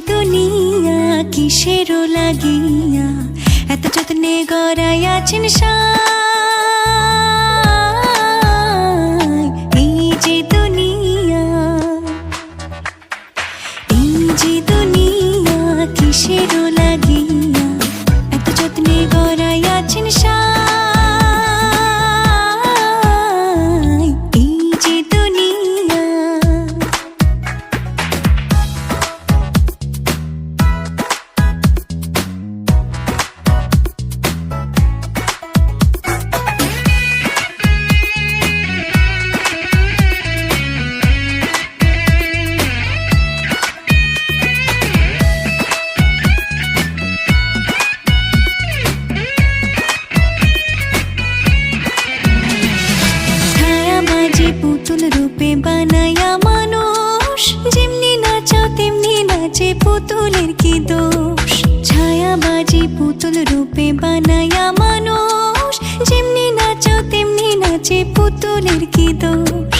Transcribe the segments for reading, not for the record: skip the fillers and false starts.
দুনিয়া কিসেরও লাগিয়া এত যত্নে গড়াইয়াছেন সাই। এই যে দুনিয়া, এই যে দুনিয়া কিসেরও লাগিয়া এত যত্নে গড়াইয়াছেন সাই। এই যে দুনিয়া, পুতুল রূপে বানায়া মানুষ, যেমনি নাচাও তেমনি নাচে, পুতুলের কি দোষ। ছায়াবাজি পুতুল রূপে বানায়া মানুষ, যেমনি নাচাও তেমনি নাচে, পুতুলের কি দোষ।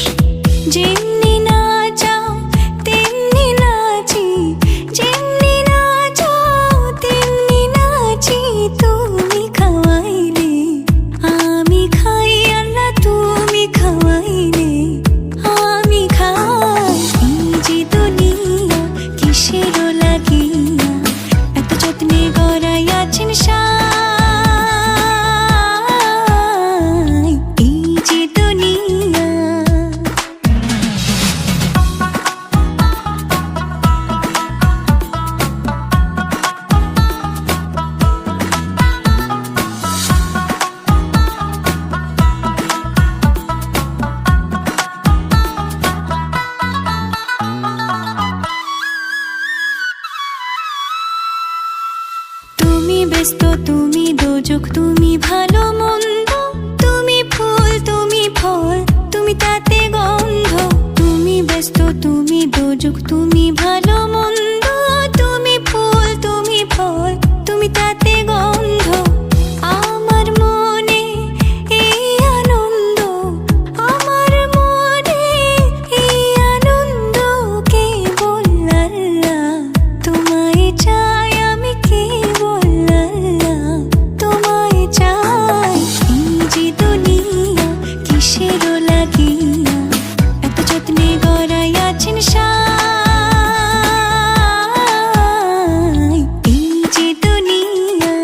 যেমনি নাচাও তেমনি নাচি, যেমনি নাচাও তেমনি নাচি, তুমি খাওয়াইলে আমি খাই, আল্লাহ তুমি খাওয়াইলে আমি খাই। এই যে দুনিয়া কিসেরও লাগিয়া এত যত্নে গড়াইয়াছেন সাই। এই যে দুনিয়া, তুমি ব্যস্ত, তুমি দোজক, তুমি ভালো মন্দ, তুমি ফুল, তুমি ফল, তুমি তাতে গন্ধ। তুমি ব্যস্ত, তুমি দোজক, তুমি ভালো মন্দ, তুমি ফুল, তুমি ফল, তুমি তাতে গন্ধ। আমার মনে এই আনন্দ, আমার মনে এই আনন্দ, কেবল আল্লাহ তোমায় চাই, আমি কেবল আল্লাহ তোমায় চাই। এই যে দুনিয়া কিসেরও লাগিয়া এত যত্নে গড়াইয়াছেন সাই। এই যে দুনিয়া,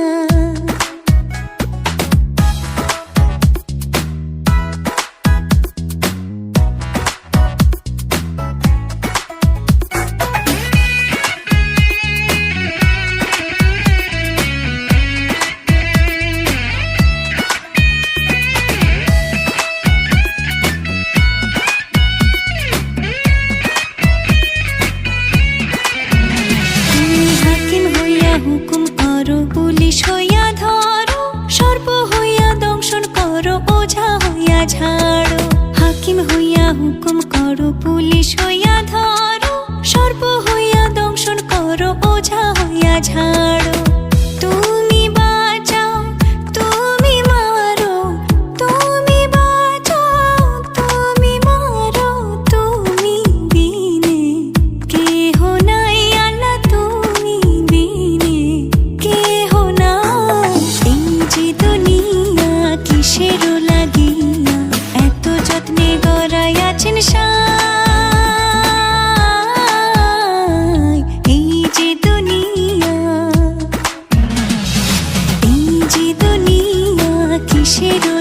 তুমি হাকিম হইয়া হুকুম করো, পুলিশ হইয়া ধরো, সর্প হইয়া দংশন করো, ওঝা হইয়া ঝাড়ো। হাকিম হইয়া হুকুম করো, পুলিশ হইয়া ধরো, সর্প হইয়া দংশন করো, ওঝা হইয়া ঝাড়ো। তুমি বাঁচাও, তুমি মারো, তুমি বাঁচাও, তুমি মারো, তুমি বিনে কেহ নাই, আল্লাহ তুমি বিনে কেহ নাই। এই যে দুনিয়া কিসেরও লাগিয়া এত যত্নে গড়াইয়াছেন সাই। এই যে দুনিয়া, এই যে দুনিয়া কিসেরও